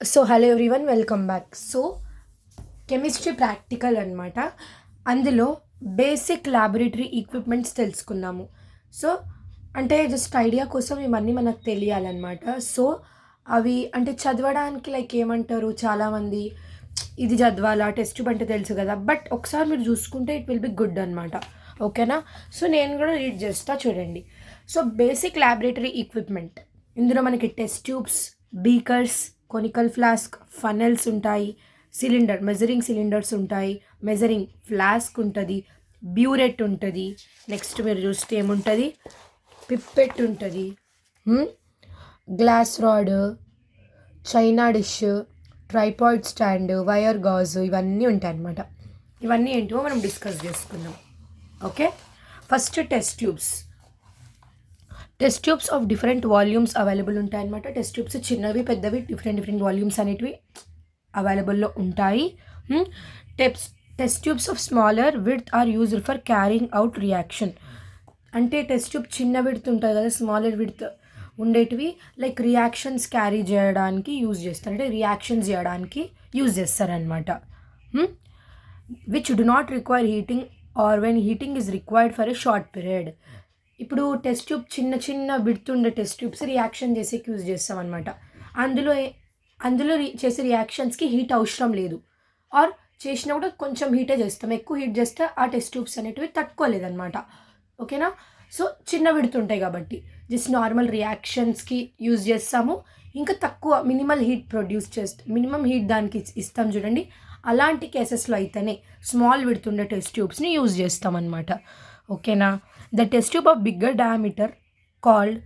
So hello everyone, welcome back. So chemistry practical అనమాట. అందులో basic laboratory equipments తెలుసుకున్నాము. So అంటే జస్ట్ ఐడియా కోసం ఇవన్నీ మనకు తెలియాలన్నమాట. సో అవి అంటే చదవడానికి లైక్ ఏమంటారు, చాలామంది ఇది చదవాలా, టెస్ట్ ట్యూబ్ అంటే తెలుసు కదా, బట్ ఒకసారి మీరు చూసుకుంటే ఇట్ విల్ బి గుడ్ అనమాట. ఓకేనా? సో నేను కూడా రీడ్ చేస్తా, చూడండి. సో బేసిక్ ల్యాబొరేటరీ ఎక్విప్మెంట్, ఇందులో మనకి test tubes, beakers, conical flask, funnels ఉంటాయి, సిలిండర్ మెజరింగ్ సిలిండర్స్ ఉంటాయి, మెజరింగ్ ఫ్లాస్క్ ఉంటుంది, బ్యూరెట్ ఉంటుంది, నెక్స్ట్ మీరు చూస్తే ఏముంటుంది, పిప్పెట్ ఉంటుంది, glass rod, china dish, tripod stand, wire గాజు, ఇవన్నీ ఉంటాయి అన్నమాట. ఇవన్నీ ఏంటో మనం డిస్కస్ చేసుకుందాం. Okay, first test tubes of different volumes available ఉంటాయన్నమాట. టెస్ట్ ట్యూబ్స్ చిన్నవి పెద్దవి డిఫరెంట్ వాల్యూమ్స్ అనేటివి అవైలబుల్లో ఉంటాయి. Test tubes of smaller width are used for carrying out reaction. అంటే టెస్ట్ ట్యూబ్ చిన్న విడ్త్ ఉంటుంది కదా, స్మాలర్ విడ్త్ ఉండేటివి లైక్ రియాక్షన్స్ క్యారీ చేయడానికి యూజ్ చేస్తారు, అంటే రియాక్షన్స్ చేయడానికి యూజ్ చేస్తారనమాట. Which do not require heating or when heating is required for a short period. ఇప్పుడు టెస్ట్ ట్యూబ్ చిన్న విడ్త్ ఉండే టెస్ట్ ట్యూబ్స్ రియాక్షన్ చేసేకి యూజ్ చేస్తాం అనమాట. అందులో అందులో చేసే రియాక్షన్స్కి హీట్ అవసరం లేదు, ఆర్ చేసినా కూడా కొంచెం హీటే చేస్తాం. ఎక్కువ హీట్ చేస్తే ఆ టెస్ట్ ట్యూబ్స్ అనేటివి తట్టుకోలేదన్నమాట. ఓకేనా? సో చిన్న విడ్త్ ఉంటాయి కాబట్టి జస్ట్ నార్మల్ రియాక్షన్స్కి యూజ్ చేస్తాము. ఇంకా తక్కువ మినిమల్ హీట్ దానికి ఇస్తాం చూడండి. అలాంటి కేసెస్లో అయితేనే స్మాల్ విడ్త్ ఉండే టెస్ట్ ట్యూబ్స్ని యూజ్ చేస్తామన్నమాట. ఓకేనా? The test tube of bigger diameter called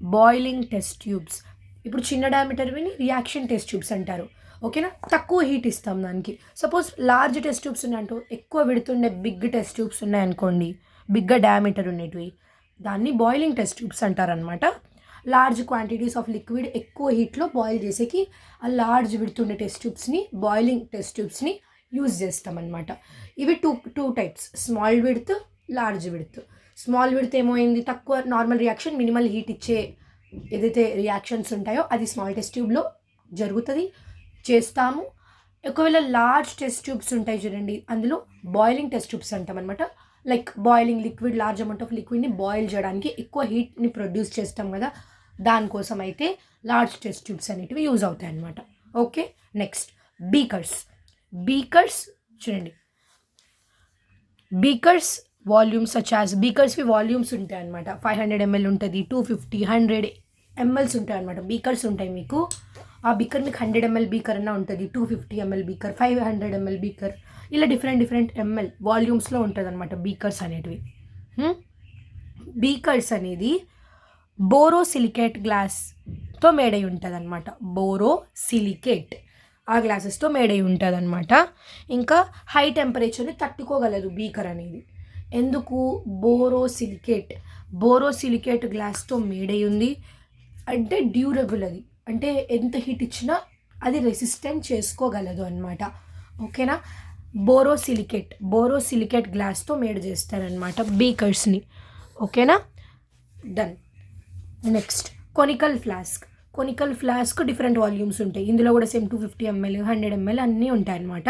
boiling test tubes. ఇప్పుడు చిన్న డయామీటర్ విని రియాక్షన్ టెస్ట్ ట్యూబ్స్ అంటారు. ఓకేనా? తక్కువ హీట్ ఇస్తాం దానికి. సపోజ్ లార్జ్ టెస్ట్ ట్యూబ్స్ ఉన్నాయంటూ ఎక్కువ విడుతుండే బిగ్ టెస్ట్ ట్యూబ్స్ ఉన్నాయనుకోండి, బిగ్గర్ డయామీటర్ ఉండేటివి, దాన్ని బాయిలింగ్ టెస్ట్ ట్యూబ్స్ అంటారనమాట. లార్జ్ క్వాంటిటీస్ ఆఫ్ లిక్విడ్ ఎక్కువ హీట్లో బాయిల్ చేసేకి ఆ లార్జ్ విడుతుండే టెస్ట్ ట్యూబ్స్ని బాయిలింగ్ టెస్ట్ ట్యూబ్స్ని యూజ్ చేస్తామన్నమాట. ఇవి two types, small width, large width. Small width ఏమైంది, తక్కువ నార్మల్ రియాక్షన్ మినిమల్ హీట్ ఇచ్చే ఏదైతే రియాక్షన్స్ ఉంటాయో అది స్మాల్ టెస్ట్ ట్యూబ్లో జరుగుతుంది, చేస్తాము. ఒకవేళ లార్జ్ టెస్ట్ ట్యూబ్స్ ఉంటాయి చూడండి, అందులో బాయిలింగ్ టెస్ట్ ట్యూబ్స్ అంటాం అనమాట. Like boiling liquid, large amount of లిక్విడ్ని బాయిల్ చేయడానికి ఎక్కువ హీట్ని ప్రొడ్యూస్ చేస్తాం కదా, దానికోసం అయితే లార్జ్ టెస్ట్ ట్యూబ్స్ అనేటివి యూజ్ అవుతాయి అన్నమాట. ఓకే, నెక్స్ట్ బీకర్స్ చూడండి. బీకర్స్ వాల్యూమ్స్ బీకర్స్వి వాల్యూమ్స్ ఉంటాయి అనమాట. 500 ml ఉంటుంది, 250, 100 ml ఉంటాయి అనమాట. బీకర్స్ ఉంటాయి మీకు. ఆ బీకర్ మీకు 100 ml బీకర్ అన్న ఉంటుంది, 250 ml బీకర్, 500 ml బీకర్, ఇలా డిఫరెంట్ ఎంఎల్ వాల్యూమ్స్లో ఉంటుంది అనమాట బీకర్స్ అనేటివి. బీకర్స్ అనేది బోరోసిలికేట్ గ్లాస్తో మేడై ఉంటుంది అనమాట. బోరోసిలికేట్ ఆ గ్లాసెస్తో మేడై ఉంటుంది అనమాట. ఇంకా హై టెంపరేచర్ని తట్టుకోగలదు బీకర్ అనేది. ఎందుకు? బోరోసిలికేట్ గ్లాస్తో మేడై ఉంది అంటే డ్యూరబుల్, అది అంటే ఎంత హీట్ ఇచ్చినా అది రెసిస్టెంట్ చేసుకోగలదు అనమాట. ఓకేనా? బోరోసిలికేట్ గ్లాస్తో మేడ్ చేస్తారనమాట బీకర్స్ని. ఓకేనా? Done. Next conical flask different volumes ఉంటాయి. ఇందులో కూడా సేమ్ 250 ml, 100 ml అన్నీ ఉంటాయి అన్నమాట.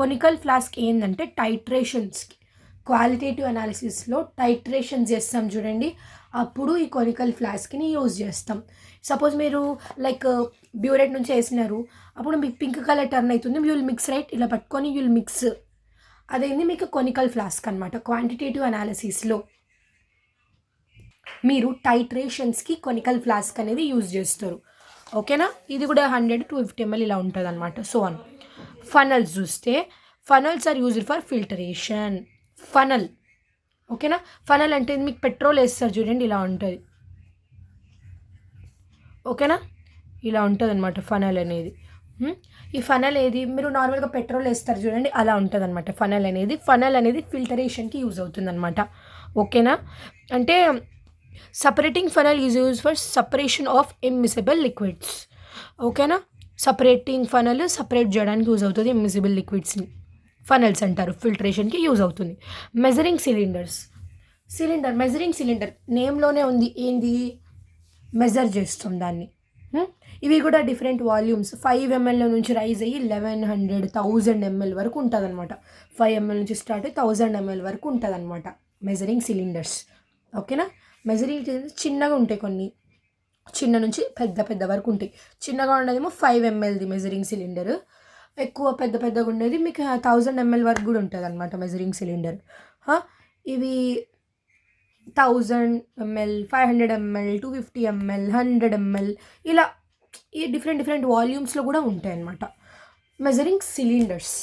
కొనికల్ ఫ్లాస్క్ ఏంటంటే టైట్రేషన్స్కి, క్వాలిటేటివ్ అనాలిసిస్లో టైట్రేషన్స్ చేస్తాం చూడండి, అప్పుడు ఈ కొనికల్ ఫ్లాస్క్ని యూజ్ చేస్తాం. సపోజ్ మీరు లైక్ బ్యూరెట్ నుంచి వేసినారు, అప్పుడు మీకు పింక్ కలర్ టర్న్ అవుతుంది, యూ విల్ మిక్స్ రైట్, ఇలా పట్టుకొని యూ విల్ మిక్స్, అదేంది మీకు కొనికల్ ఫ్లాస్క్ అనమాట. క్వాంటిటేటివ్ అనాలిసిస్లో మీరు టైట్రేషన్స్కి కొనికల్ ఫ్లాస్క్ అనేది యూజ్ చేస్తారు. ఓకేనా? ఇది కూడా 100, 250 ml ఇలా ఉంటుంది అనమాట. సో ఫనల్స్ చూస్తే, funnels are used for filtration. ఓకేనా? ఫనల్ అంటే మీకు పెట్రోల్ వేస్తారు చూడండి, ఇలా ఉంటుంది. ఓకేనా? ఇలా ఉంటుంది అనమాట ఫనల్ అనేది. ఈ ఫనల్ ఏది, మీరు నార్మల్గా పెట్రోల్ వేస్తారు చూడండి, అలా ఉంటుంది అనమాట ఫనల్ అనేది ఫిల్టరేషన్కి యూజ్ అవుతుంది అనమాట. ఓకేనా? అంటే separating funnel is use for separation of immiscible liquids. ఓకేనా? సపరేటింగ్ ఫనల్ సపరేట్ చేయడానికి యూజ్ అవుతుంది ఇమ్మిసిబుల్ లిక్విడ్స్ని, ఫనల్స్ అంటారు. ఫిల్టరేషన్కి యూజ్ అవుతుంది. మెజరింగ్ సిలిండర్ నేమ్లోనే ఉంది, ఏంది, మెజర్ చేస్తాం దాన్ని. ఇవి కూడా డిఫరెంట్ వాల్యూమ్స్ 5 ml నుంచి రైజ్ అయ్యి 1100 ml వరకు ఉంటుంది అనమాట. 5 ml నుంచి స్టార్ట్ అయ్యి 1000 ml వరకు ఉంటుంది అనమాట మెజరింగ్ సిలిండర్స్. ఓకేనా. మెజరింగ్ చిన్నగా ఉంటాయి, కొన్ని చిన్న నుంచి పెద్ద వరకు ఉంటాయి. చిన్నగా ఉండేదేమో 5 mlది మెజరింగ్ సిలిండర్, ఎక్కువ పెద్దగా ఉండేది మీకు 1000 ml వరకు కూడా ఉంటుంది అనమాట మెజరింగ్ సిలిండర్. ఇవి 1000 ml, 500 ml, 250 ml, 100 ml ఇలా ఈ డిఫరెంట్ వాల్యూమ్స్లో కూడా ఉంటాయి అన్నమాట మెజరింగ్ సిలిండర్స్.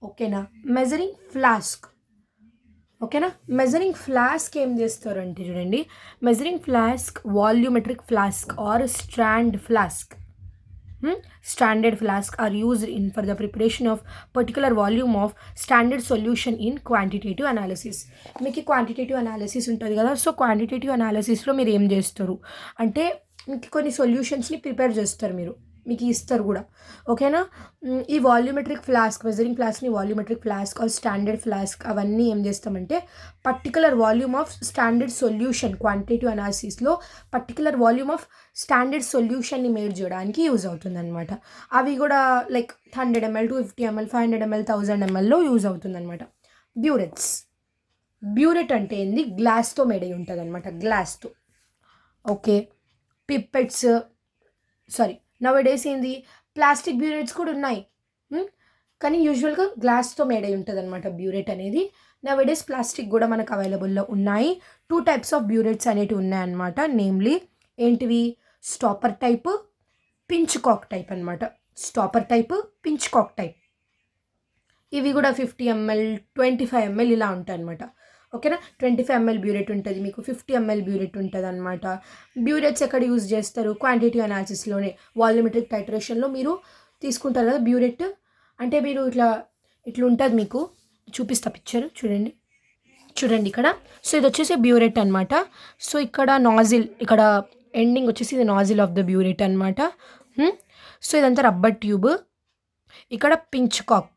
ఓకేనా. Measuring flask. ఓకేనా. మెజరింగ్ ఫ్లాస్క్ ఏం చేస్తారంటే చూడండి, measuring flask volumetric flask or stand flask. Standard flask are used for the preparation of particular volume of standard solution in quantitative analysis. మీకు క్వాంటిటేటివ్ అనాలిసిస్ ఉంటుంది కదా, so quantitative అనాలిసిస్లో మీరు ఏం చేస్తారు అంటే మీకు కొన్ని సొల్యూషన్స్ని ప్రిపేర్ చేస్తారు, మీకు ఇస్తారు కూడా. ఓకేనా. ఈ వాల్యూమెట్రిక్ ఫ్లాస్క్, మెజరింగ్ ఫ్లాస్క్ని volumetric flask or standard flask అవన్నీ ఏం చేస్తామంటే particular volume of standard solution, quantitative అనాలిసిస్లో పర్టికులర్ వాల్యూమ్ ఆఫ్ స్టాండర్డ్ సొల్యూషన్ని మేడ్ చేయడానికి యూజ్ అవుతుంది అనమాట. అవి కూడా లైక్ 100 ml, 250 ml, 500 ml, 1000 mlలో యూజ్ అవుతుంది అనమాట. బ్యూరెట్స్. బ్యూరెట్ అంటే ఏంది, గ్లాస్తో మేడ్ అయి ఉంటుంది అనమాట, గ్లాస్తో. ఓకే. పిప్పెట్స్, నవడేస్ ఏంది ప్లాస్టిక్ బ్యూరెట్స్ కూడా ఉన్నాయి, కానీ యూజువల్గా గ్లాస్తో మేడ్ అయి ఉంటుంది అనమాట బ్యూరెట్ అనేది. నవడేస్ ప్లాస్టిక్ కూడా మనకు అవైలబుల్లో ఉన్నాయి. 2 types ఆఫ్ బ్యూరెట్స్ అనేటివి ఉన్నాయన్నమాట. నేమ్లీ ఏంటివి, stopper type, pinch cock type అనమాట. Stopper type, pinch cock type. ఇవి కూడా 50 ml, 25 ml ఇలా ఉంటాయి అనమాట. ఓకేనా. 25 ml బ్యూరెట్ ఉంటుంది మీకు, 50 ml బ్యూరెట్ ఉంటుంది అనమాట. బ్యూరెట్స్ ఎక్కడ యూజ్ చేస్తారు, క్వాంటిటీ అనాలిసిస్లోనే వాల్యూమెట్రిక్ టైట్రేషన్లో మీరు తీసుకుంటారు కదా బ్యూరెట్. అంటే మీరు ఇట్లా ఉంటుంది, మీకు చూపిస్తా పిక్చర్ చూడండి ఇక్కడ. సో ఇది వచ్చేసి బ్యూరెట్ అనమాట. సో ఇక్కడ నాజిల్, ఇక్కడ ఎండింగ్ వచ్చేసి ఇది నాజిల్ ఆఫ్ ద బ్యూరెట్ అనమాట. సో ఇదంతా రబ్బర్ ట్యూబ్. ఇక్కడ పించ్ కాక్,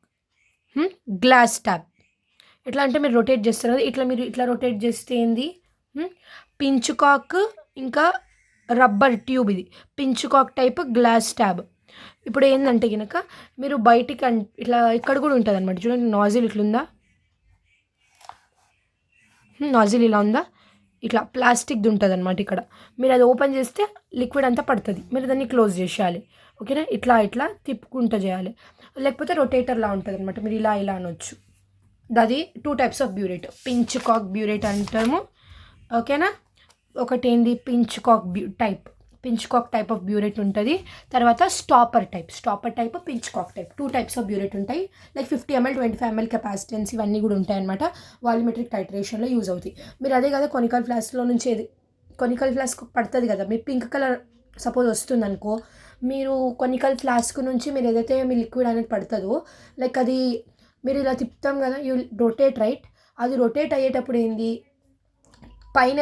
గ్లాస్ ట్యాప్. ఎట్లా అంటే మీరు రొటేట్ చేస్తారు కదా, మీరు ఇట్లా రొటేట్ చేస్తే ఏంది పించ్ కాక్, ఇంకా రబ్బర్ ట్యూబ్. ఇది pinch cock type glass tab. ఇప్పుడు ఏంటంటే కనుక మీరు బయటికి ఇట్లా ఇక్కడ కూడా ఉంటుంది అనమాట. చూడండి నాజిల్ ఇట్లుందా, నాజిల్ ఇలా ఉందా, ఇట్లా ప్లాస్టిక్ది ఉంటుంది అనమాట. ఇక్కడ మీరు అది ఓపెన్ చేస్తే లిక్విడ్ అంతా పడుతుంది, మీరు దాన్ని క్లోజ్ చేసేయాలి. ఓకేనా. ఇట్లా తిప్పుకుంటూ చేయాలి, లేకపోతే రొటేటర్లా ఉంటుంది అనమాట. మీరు ఇలా అనొచ్చు. అది 2 types of burette. Pinch cock burette అంటాము. ఓకేనా. ఒకటి ఏంది pinch cock type of burette ఉంటుంది. తర్వాత stopper type, pinch cock type. 2 types of burette ఉంటాయి. లైక్ 50 ml, 25 ml కెపాసిటెన్స్ ఇవన్నీ కూడా ఉంటాయి అనమాట. వాల్యూమెట్రిక్ టైట్రేషన్లో యూజ్ అవుతాయి. మీరు అదే కదా కొనికల్ ఫ్లాస్క్లో నుంచి కొనికల్ ఫ్లాస్క్ పడుతుంది కదా, మీ పింక్ కలర్ సపోజ్ వస్తుంది అనుకో, మీరు కొనికల్ ఫ్లాస్క్ నుంచి మీరు ఏదైతే మీ లిక్విడ్ అనేది పడుతుందో, లైక్ అది మీరు ఇలా తిప్పుతాం కదా, యూ రొటేట్ రైట్. అది రొటేట్ అయ్యేటప్పుడు ఏంది పైన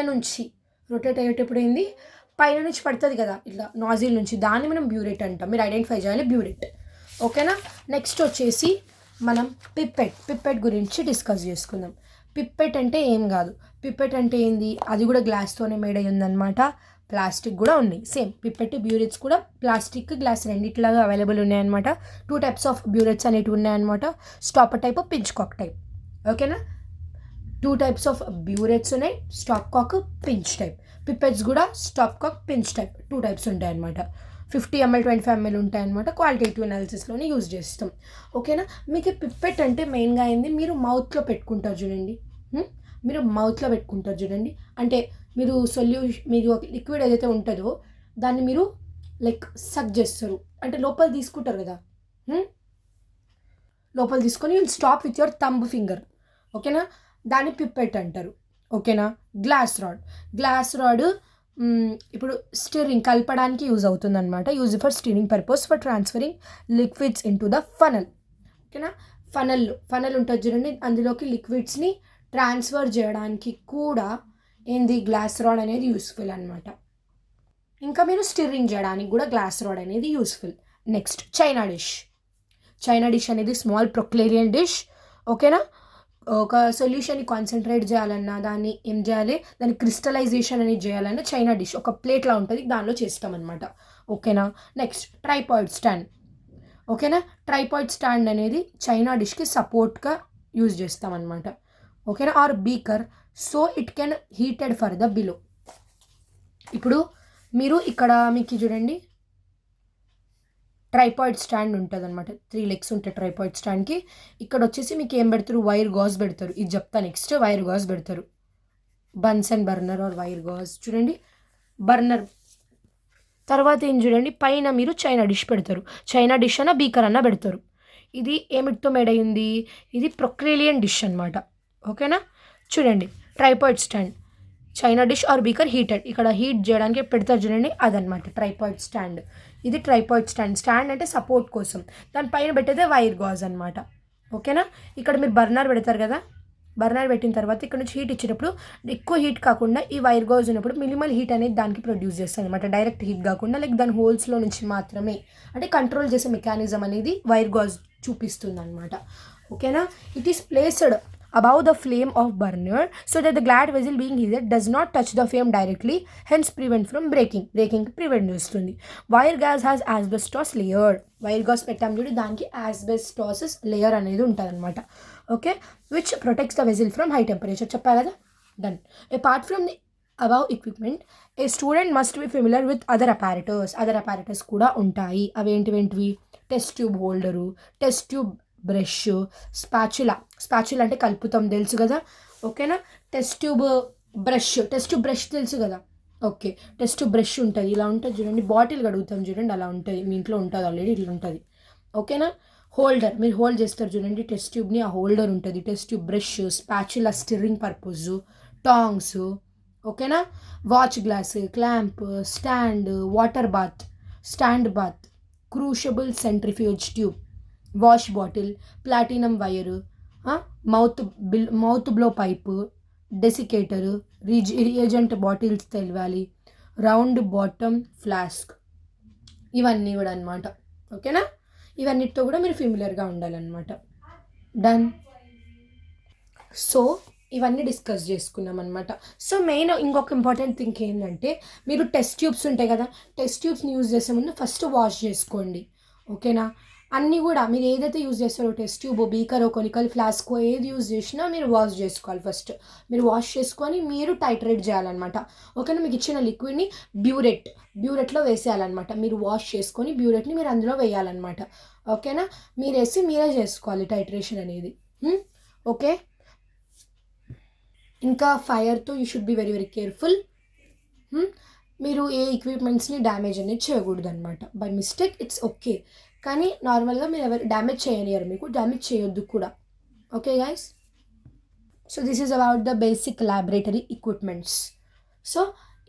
నుంచి పడుతుంది కదా ఇట్లా నాజిల్ నుంచి, దాన్ని మనం బ్యూరెట్ అంటాం. మీరు ఐడెంటిఫై చేయాలి బ్యూరెట్. ఓకేనా. నెక్స్ట్ వచ్చేసి మనం పిప్పెట్ గురించి డిస్కస్ చేసుకుందాం. పిప్పెట్ అంటే ఏం కాదు, పిప్పెట్ అంటే ఏంది, అది కూడా గ్లాస్తోనే మేడ్ అయ్యి ఉందన్నమాట. ప్లాస్టిక్ కూడా ఉన్నాయి, సేమ్ పిప్పెట్ బ్యూరెట్స్ కూడా ప్లాస్టిక్, గ్లాస్ రెండిట్లాగా అవైలబుల్ ఉన్నాయన్నమాట. 2 types ఆఫ్ బ్యూరెట్స్ అనేవి ఉన్నాయన్నమాట. Stopper type, pinch cock type. ఓకేనా. 2 types ఆఫ్ బ్యూరెట్స్ ఉన్నాయి, స్టాప్ కాక్, పించ్ టైప్. పిప్పెట్స్ కూడా స్టాప్ కాక్, పించ్ టైప్ 2 types ఉంటాయన్నమాట. 50 ml, 25 ml ఉంటాయన్నమాట. క్వాలిటేటివ్ అనాలిసిస్లోనే యూజ్ చేస్తాం. ఓకేనా. మీకు పిప్పెట్ అంటే మెయిన్గా అయింది మీరు మౌత్లో పెట్టుకుంటారు చూడండి, అంటే మీరు మీరు లిక్విడ్ ఏదైతే ఉంటుందో దాన్ని మీరు లైక్ సక్ చేస్తారు, అంటే లోపల తీసుకుంటారు కదా, లోపల తీసుకొని you stop with your thumb finger. ఓకేనా. దాన్ని పిప్పెట్ అంటారు. ఓకేనా. గ్లాస్ రాడ్ ఇప్పుడు స్టిరింగ్ కలపడానికి యూజ్ అవుతుంది అనమాట. Use for stirring purpose, for transferring liquids in to the funnel. ఓకేనా. ఫనల్ ఉంటుంది చూడండి, అందులోకి లిక్విడ్స్ని ట్రాన్స్ఫర్ చేయడానికి కూడా ఏంది గ్లాస్ రాడ్ అనేది యూస్ఫుల్ అనమాట. ఇంకా మీరు స్టిరింగ్ చేయడానికి కూడా గ్లాస్ రాడ్ అనేది యూస్ఫుల్. నెక్స్ట్ చైనా డిష్ అనేది స్మాల్ ప్రొక్లేరియన్ డిష్. ఓకేనా. ఒక సొల్యూషన్ని కాన్సన్ట్రేట్ చేయాలన్నా, దాన్ని ఏం చేయాలి, దాన్ని క్రిస్టలైజేషన్ అనేది చేయాలన్నా చైనా డిష్ ఒక ప్లేట్లా ఉంటుంది, దానిలో చేస్తామన్నమాట. ఓకేనా. Next tripod stand. ఓకేనా. ట్రైపాడ్ స్టాండ్ అనేది చైనా డిష్కి సపోర్ట్గా యూజ్ చేస్తామన్నమాట. ఓకేనా. Or beaker so it can heated for the below. ఇప్పుడు మీరు ఇక్కడ మీకు చూడండి ట్రైపాడ్ స్టాండ్ ఉంటుంది అనమాట. 3 legs ఉంటాయి ట్రైపాడ్ స్టాండ్కి. ఇక్కడ వచ్చేసి మీకు ఏం పెడతారు, వైర్ గాజ్ పెడతారు. ఇది చెప్తా నెక్స్ట్. వైర్ గాజ్ పెడతారు. Bunsen burner are wire gauge. చూడండి బర్నర్. తర్వాత ఏం చూడండి, పైన మీరు చైనా డిష్ పెడతారు. చైనా డిష్ అన్న బీకర్ అన్న పెడతారు. ఇది ఏమిటితో మేడ్ అయింది, ఇది ప్రొక్రేలియన్ డిష్ అనమాట. ఓకేనా. చూడండి tripod stand, china dish or beaker heated. ఇక్కడ హీట్ చేయడానికి పెడతారు చూడండి, అదనమాట ట్రైపాడ్ స్టాండ్. ఇది ట్రైపాడ్ స్టాండ్. స్టాండ్ అంటే సపోర్ట్ కోసం. దానిపైన పెట్టేదే వైర్ గాజ్ అనమాట. ఓకేనా. ఇక్కడ మీరు బర్నర్ పెడతారు కదా, బర్నర్ పెట్టిన తర్వాత ఇక్కడ నుంచి హీట్ ఇచ్చేటప్పుడు ఎక్కువ హీట్ కాకుండా ఈ వైర్ గాజ్ ఉన్నప్పుడు మినిమల్ హీట్ అనేది దానికి ప్రొడ్యూస్ చేస్తుంది అనమాట. డైరెక్ట్ హీట్ కాకుండా లైక్ దాని హోల్స్లో నుంచి మాత్రమే, అంటే కంట్రోల్ చేసే మెకానిజం అనేది వైర్ గాజ్ చూపిస్తుంది అనమాట. ఓకేనా. It is placed above the flame of burner so that the glad vessel being heated does not touch the flame directly, hence prevent from breaking prevent చేస్తుంది. Wire gas has asbestos layer. Wire gas పెట్టాం చూడండి, దానికి asbestosis layer అనేది ఉంటుంది అనమాట. Okay. Which protects the వెజిల్ from high temperature. చెప్పాలి కదా. Done. Apart from the above equipment a student must be familiar with other apparatus కూడా ఉంటాయి. అవేంటివి, test tube holder, test tube brush, spatula అంటే కలుపుతాం తెలుసు కదా. ఓకేనా. టెస్ట్ ట్యూబ్ బ్రష్ తెలుసు కదా. ఓకే. టెస్ట్ ట్యూబ్ బ్రష్ ఉంటుంది, ఇలా ఉంటుంది చూడండి. బాటిల్ కడుగుతాం చూడండి, అలా ఉంటుంది. మీ ఇంట్లో ఉంటుంది ఆల్రెడీ, ఇట్లా ఉంటుంది. ఓకేనా. హోల్డర్, మీరు హోల్డ్ చేస్తారు చూడండి టెస్ట్ ట్యూబ్ని, ఆ హోల్డర్ ఉంటుంది. Test tube brush, spatula stirring purpose, tongs. ఓకేనా. Watch glass, clamp, stand, water bath, stand bath, crucible centrifuge tube, wash bottle, platinum wire, mouth blow pipe, desiccator, reagent bottles తెలవాలి, round bottom flask, ఇవన్నీ కూడా అనమాట. ఓకేనా. ఇవన్నిటితో కూడా మీరు ఫెమిలియర్గా ఉండాలన్నమాట. Done. So ఇవన్నీ డిస్కస్ చేసుకున్నాం అనమాట. సో మెయిన్ ఇంకొక ఇంపార్టెంట్ థింగ్ ఏంటంటే, మీరు టెస్ట్ ట్యూబ్స్ ఉంటాయి కదా, టెస్ట్ ట్యూబ్స్ని యూజ్ చేసే ముందు ఫస్ట్ వాష్ చేసుకోండి. ఓకేనా. అన్నీ కూడా మీరు ఏదైతే యూజ్ చేస్తారో, test tube, beaker, conical, flask, ఏది యూజ్ చేసినా మీరు వాష్ చేసుకోవాలి. ఫస్ట్ మీరు వాష్ చేసుకొని మీరు టైట్రేట్ చేయాలన్నమాట. ఓకేనా. మీకు ఇచ్చిన లిక్విడ్ని బ్యూరెట్లో వేసేయాలన్నమాట. మీరు వాష్ చేసుకొని బ్యూరెట్ని మీరు అందులో వేయాలన్నమాట. ఓకేనా. మీరు వేసి మీరే చేసుకోవాలి టైట్రేషన్ అనేది. ఓకే. ఇంకా ఫైర్తో you should be very very careful. మీరు ఏ ఎక్విప్మెంట్స్ని డ్యామేజ్ అనేది చేయకూడదు అనమాట. బై మిస్టేక్ ఇట్స్ ఓకే, కానీ నార్మల్గా మీరు ఎవరు డ్యామేజ్ చేయనియరు, మీకు డ్యామేజ్ చేయొద్దు కూడా. Okay guys. So this is about the basic laboratory equipments. So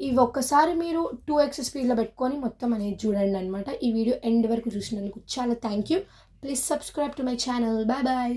ఇవి ఒక్కసారి మీరు 2x స్పీడ్లో పెట్టుకొని మొత్తం అనేది చూడండి అనమాట. ఈ వీడియో ఎండ్ వరకు చూసినందుకు చాలా thank you. Please subscribe to my channel. Bye bye.